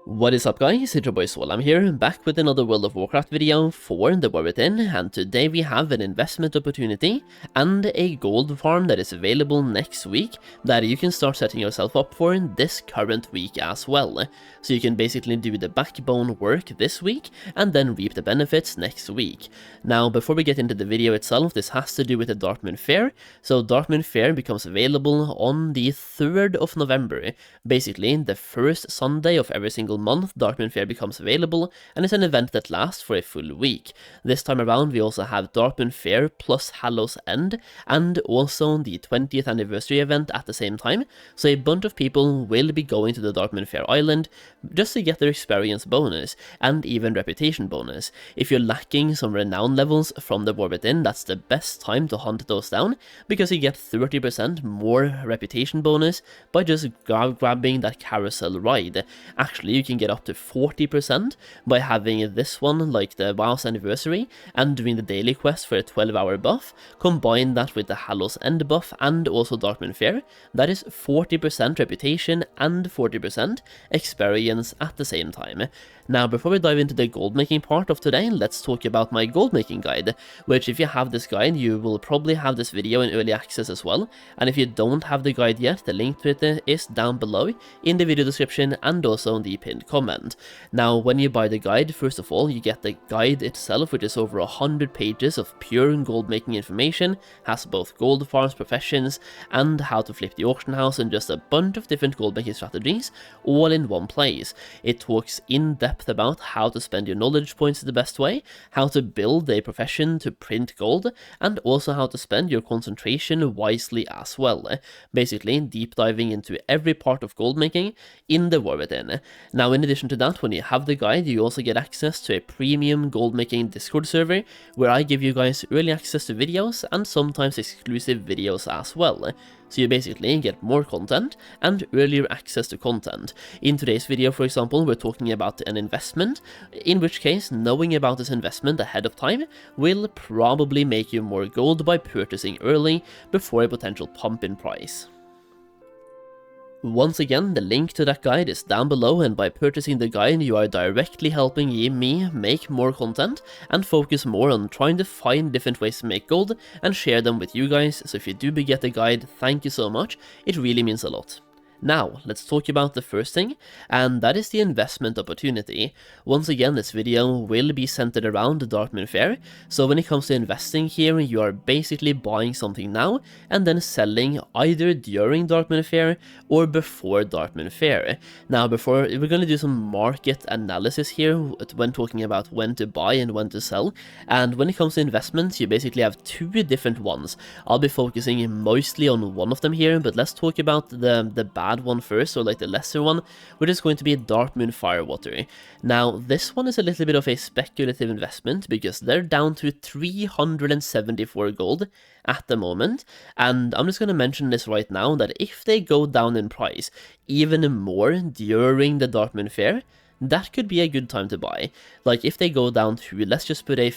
What is up guys, it's your boy Solheim here, back with another World of Warcraft video for the War Within, and today we have an investment opportunity and a gold farm that is available next week that you can start setting yourself up for this current week as well. So you can basically do the backbone work this week and then reap the benefits next week. Now before we get into the video itself, this has to do with the Darkmoon Fair. So Darkmoon Fair becomes available on the 3rd of November, basically the first Sunday of every single month. Darkmoon Fair becomes available, and it's an event that lasts for a full week. This time around we also have Darkmoon Fair plus Hallow's End, and also the 20th anniversary event at the same time, so a bunch of people will be going to the Darkmoon Fair Island just to get their experience bonus, and even reputation bonus. If you're lacking some renown levels from the War Within, that's the best time to hunt those down, because you get 30% more reputation bonus by just grabbing that carousel ride. Actually, you can get up to 40% by having this one, like the WoW's anniversary, and doing the daily quest for a 12-hour buff. Combine that with the Hallow's End buff and also Darkmoon Fair, that is 40% reputation and 40% experience at the same time. Now before we dive into the gold making part of today, let's talk about my gold making guide, which if you have this guide you will probably have this video in early access as well, and if you don't have the guide yet, the link to it is down below in the video description and also in the pinned comment. Now when you buy the guide, first of all you get the guide itself, which is over 100 pages of pure gold making information, has both gold farms, professions, and how to flip the auction house, and just a bunch of different gold making strategies all in one place. It talks in depth about how to spend your knowledge points the best way, how to build a profession to print gold, and also how to spend your concentration wisely as well. Basically deep diving into every part of gold making in the War Within. Now in addition to that, when you have the guide you also get access to a premium gold making Discord server where I give you guys early access to videos and sometimes exclusive videos as well. So you basically get more content and earlier access to content. In today's video, for example, we're talking about an investment, in which case knowing about this investment ahead of time will probably make you more gold by purchasing early before a potential pump in price. Once again, the link to that guide is down below, and by purchasing the guide you are directly helping me make more content and focus more on trying to find different ways to make gold and share them with you guys. So if you do get the guide, thank you so much, it really means a lot. Now, let's talk about the first thing, and that is the investment opportunity. Once again, this video will be centered around the Darkmoon Fair, so when it comes to investing here, you are basically buying something now and then selling either during Darkmoon Fair or before Darkmoon Fair. Now, we're going to do some market analysis here when talking about when to buy and when to sell, and when it comes to investments, you basically have two different ones. I'll be focusing mostly on one of them here, but let's talk about the bad one first, or like the lesser one, which is going to be Darkmoon Firewater. Now this one is a little bit of a speculative investment because they're down to 374 gold at the moment, and I'm just going to mention this right now that if they go down in price even more during the Darkmoon Fair, that could be a good time to buy. Like if they go down to, let's just put a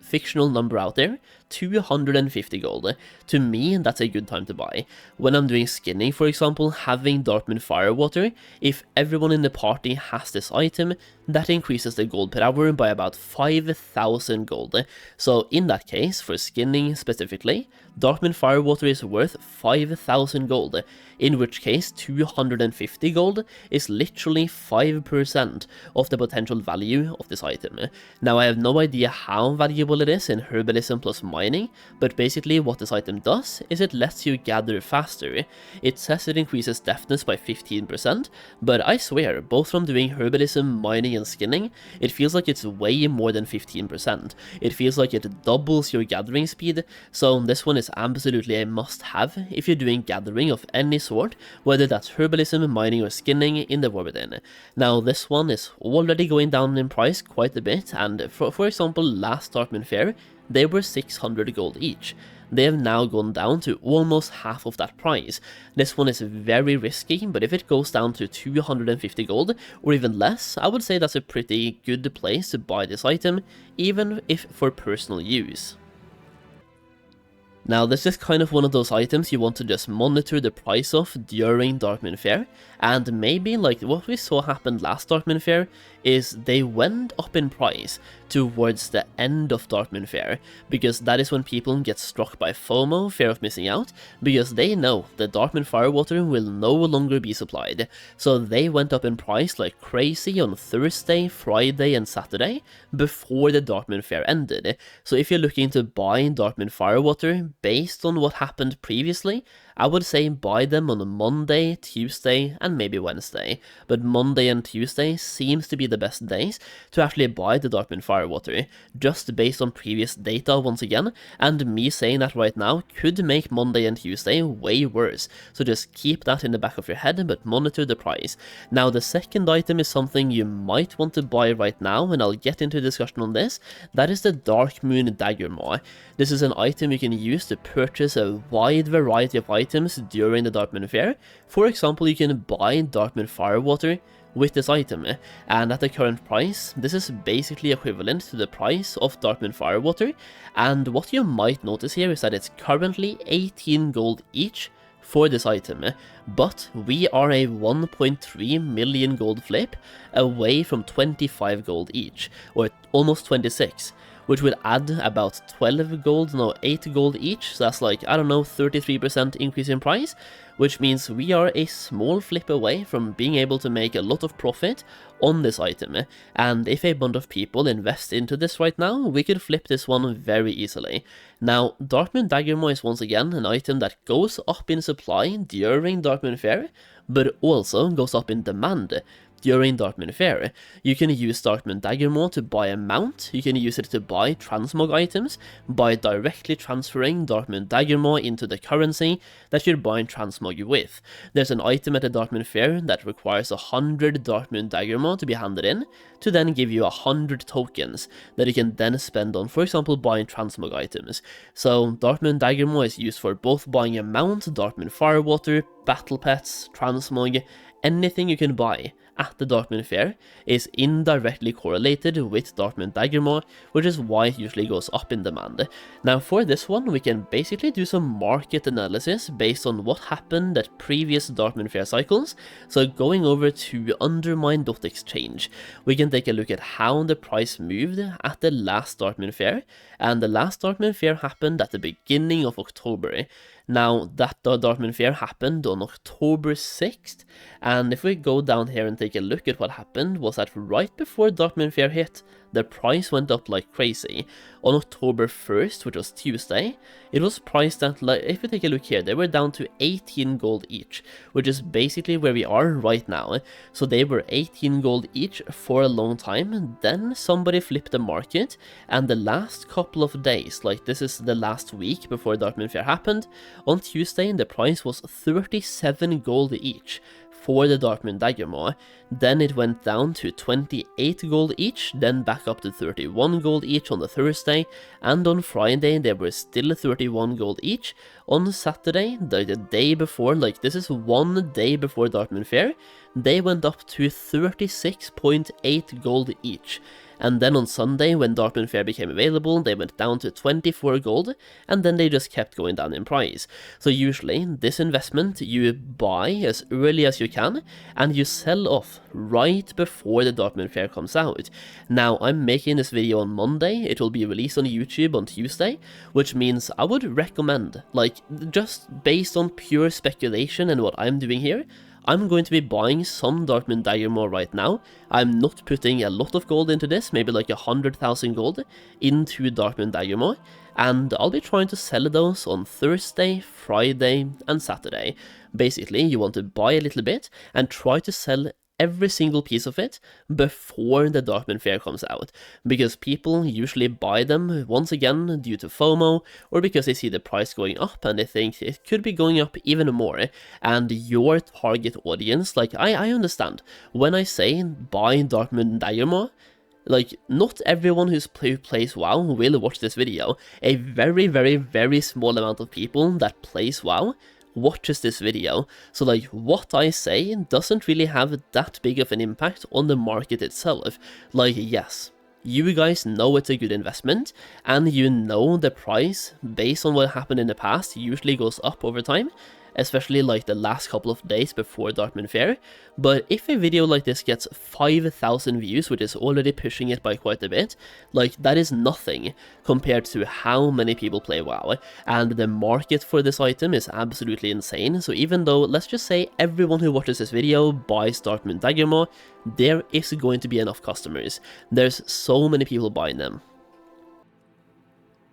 fictional number out there, 250 gold. To me, that's a good time to buy. When I'm doing skinning, for example, having Darkmoon Firewater, if everyone in the party has this item, that increases the gold per hour by about 5,000 gold. So in that case, for skinning specifically, Darkmoon Firewater is worth 5,000 gold, in which case 250 gold is literally 5% of the potential value of this item. Now I have no idea how valuable it is in herbalism plus mining, but basically what this item does is it lets you gather faster. It says it increases deftness by 15%, but I swear, both from doing herbalism, mining and skinning, it feels like it's way more than 15%. It feels like it doubles your gathering speed, so this one is absolutely a must-have if you're doing gathering of any sort, whether that's herbalism, mining or skinning in the War Within. Now this one is already going down in price quite a bit, and for example last Darkmoon Fair they were 600 gold each. They have now gone down to almost half of that price. This one is very risky, but if it goes down to 250 gold or even less, I would say that's a pretty good place to buy this item, even if for personal use. Now, this is kind of one of those items you want to just monitor the price of during Darkmoon Fair, and maybe like what we saw happen last Darkmoon Fair is they went up in price towards the end of Darkmoon Fair, because that is when people get struck by FOMO, fear of missing out, because they know the Darkmoon Firewater will no longer be supplied, so they went up in price like crazy on Thursday, Friday and Saturday before the Darkmoon Fair ended. So if you're looking to buy Darkmoon Firewater based on what happened previously, I would say buy them on a Monday, Tuesday, and maybe Wednesday, but Monday and Tuesday seems to be the best days to actually buy the Darkmoon Firewater, just based on previous data once again, and me saying that right now could make Monday and Tuesday way worse, so just keep that in the back of your head, but monitor the price. Now, the second item is something you might want to buy right now, and I'll get into a discussion on this. That is the Darkmoon Daggermaw. This is an item you can use to purchase a wide variety of items during the Darkmoon Fair. For example, you can buy Darkmoon Firewater with this item, and at the current price, this is basically equivalent to the price of Darkmoon Firewater, and what you might notice here is that it's currently 18 gold each for this item, but we are a 1.3 million gold flip away from 25 gold each, or almost 26, which would add about 12 gold, no, 8 gold each, so that's like, I don't know, 33% increase in price, which means we are a small flip away from being able to make a lot of profit on this item, and if a bunch of people invest into this right now, we could flip this one very easily. Now, Darkmoon Daggermaw is once again an item that goes up in supply during Darkmoon Fair, but also goes up in demand during Darkmoon Fair. You can use Darkmoon Daggermaw to buy a mount, you can use it to buy transmog items by directly transferring Darkmoon Daggermaw into the currency that you're buying transmog with. There's an item at the Darkmoon Fair that requires 100 Darkmoon Daggermaw to be handed in, to then give you 100 tokens that you can then spend on, for example, buying transmog items. So Darkmoon Daggermaw is used for both buying a mount, Darkmoon Firewater, battle pets, transmog, anything you can buy at the Darkmoon Fair is indirectly correlated with Darkmoon Daggermaw, which is why it usually goes up in demand. Now, for this one, we can basically do some market analysis based on what happened at previous Darkmoon Fair cycles. So going over to undermine.exchange, we can take a look at how the price moved at the last Darkmoon Fair, and the last Darkmoon Fair happened at the beginning of October. Now, that Darkmoon Fair happened on October 6th, and if we go down here and take a look at what happened, was that right before Darkmoon Fair hit, the price went up like crazy. On October 1st, which was Tuesday, it was priced at, like, if we take a look here, they were down to 18 gold each, which is basically where we are right now. So they were 18 gold each for a long time, then somebody flipped the market, and the last couple of days, like this is the last week before Darkmoon Fair happened, on Tuesday the price was 37 gold each for the Darkmoon Daggermaw. Then it went down to 28 gold each, then back up to 31 gold each on the Thursday, and on Friday they were still 31 gold each. On Saturday, the day before, like this is one day before Darkmoon Fair, they went up to 36.8 gold each. And then on Sunday, when Darkmoon Fair became available, they went down to 24 gold, and then they just kept going down in price. So usually, this investment you buy as early as you can, and you sell off right before the Darkmoon Fair comes out. Now, I'm making this video on Monday, it will be released on YouTube on Tuesday, which means I would recommend, like, just based on pure speculation and what I'm doing here, I'm going to be buying some Darkmoon Daggermaw right now. I'm not putting a lot of gold into this, maybe like 100,000 gold into Darkmoon Daggermaw, and I'll be trying to sell those on Thursday, Friday, and Saturday. Basically, you want to buy a little bit and try to sell every single piece of it before the Darkmoon Fair comes out, because people usually buy them once again due to FOMO, or because they see the price going up and they think it could be going up even more. And your target audience, like I understand when I say buy Darkmoon Daggermaw, like, not everyone who plays WoW will watch this video. A very, very, very small amount of people that plays WoW watches this video, so like what I say doesn't really have that big of an impact on the market itself. Like, yes, you guys know it's a good investment, and you know the price, based on what happened in the past, usually goes up over time, especially like the last couple of days before Darkmoon Fair. But if a video like this gets 5,000 views, which is already pushing it by quite a bit, like that is nothing compared to how many people play WoW, and the market for this item is absolutely insane. So even though, let's just say, everyone who watches this video buys Darkmoon Daggermaw, there is going to be enough customers. There's so many people buying them.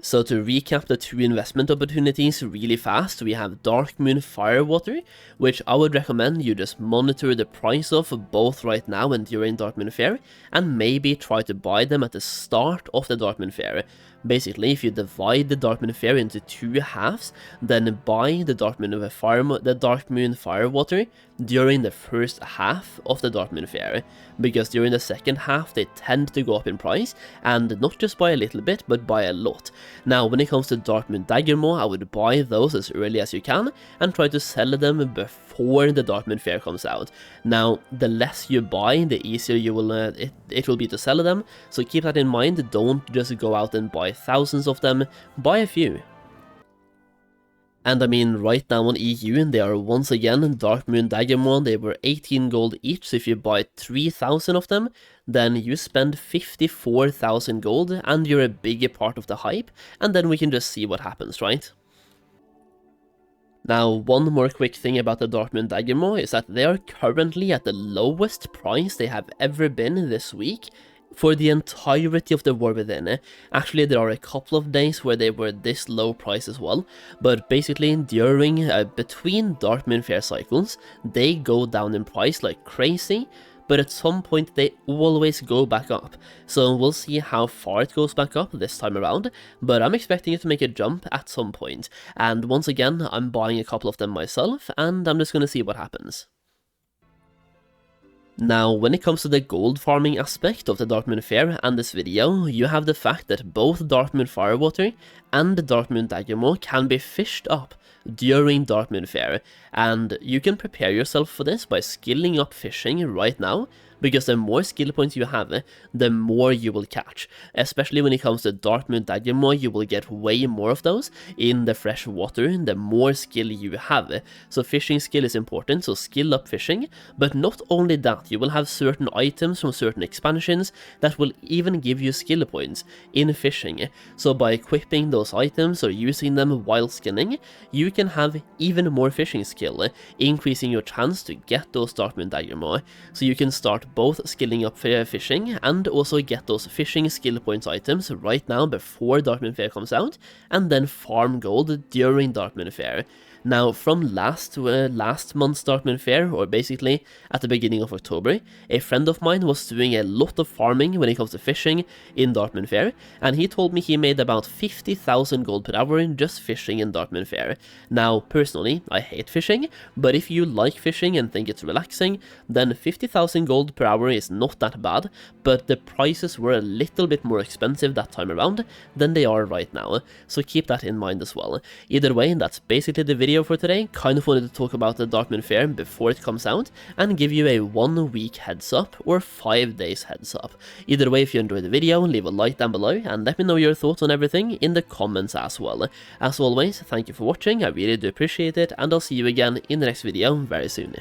So to recap the two investment opportunities really fast, we have Darkmoon Firewater, which I would recommend you just monitor the price of both right now and during Darkmoon Fair, and maybe try to buy them at the start of the Darkmoon Fair. Basically, if you divide the Darkmoon Fair into two halves, then buy the Darkmoon Firewater during the first half of the Darkmoon Fair, because during the second half they tend to go up in price, and not just by a little bit, but by a lot. Now, when it comes to Darkmoon Daggermaw, I would buy those as early as you can, and try to sell them before the Darkmoon Fair comes out. Now, the less you buy, the easier you will it will be to sell them, so keep that in mind. Don't just go out and buy thousands of them, buy a few. And I mean, right now on EU, they are once again Darkmoon Daggermaw, they were 18 gold each, so if you buy 3,000 of them, then you spend 54,000 gold, and you're a bigger part of the hype, and then we can just see what happens, right? Now, one more quick thing about the Darkmoon Daggermaw is that they are currently at the lowest price they have ever been this week, for the entirety of the War Within. Actually, there are a couple of days where they were this low price as well, but basically during, between Darkmoon Fair cycles, they go down in price like crazy, but at some point they always go back up. So we'll see how far it goes back up this time around, but I'm expecting it to make a jump at some point. And once again, I'm buying a couple of them myself, and I'm just gonna see what happens. Now, when it comes to the gold farming aspect of the Darkmoon Fair and this video, you have the fact that both Darkmoon Firewater and Darkmoon Daggermaw can be fished up during Darkmoon Fair, and you can prepare yourself for this by skilling up fishing right now, because the more skill points you have, the more you will catch. Especially when it comes to Darkmoon Daggermaw, you will get way more of those in the fresh water, the more skill you have. So fishing skill is important, so skill up fishing, but not only that, you will have certain items from certain expansions that will even give you skill points in fishing. So by equipping those items or using them while skinning, you can have even more fishing skill, increasing your chance to get those Darkmoon Daggermaw. So you can start both skilling up fishing and also get those fishing skill points items right now before Darkmoon Fair comes out, and then farm gold during Darkmoon Fair. Now, from last month's Darkmoon Fair, or basically at the beginning of October, a friend of mine was doing a lot of farming when it comes to fishing in Darkmoon Fair, and he told me he made about 50,000 gold per hour just fishing in Darkmoon Fair. Now, personally, I hate fishing, but if you like fishing and think it's relaxing, then 50,000 gold per hour is not that bad, but the prices were a little bit more expensive that time around than they are right now, so keep that in mind as well. Either way, that's basically the video for today. Kind of wanted to talk about the Darkmoon Fair before it comes out and give you a 1 week heads up or 5 days heads up. Either way, if you enjoyed the video, leave a like down below and let me know your thoughts on everything in the comments as well. As always, thank you for watching, I really do appreciate it, and I'll see you again in the next video very soon.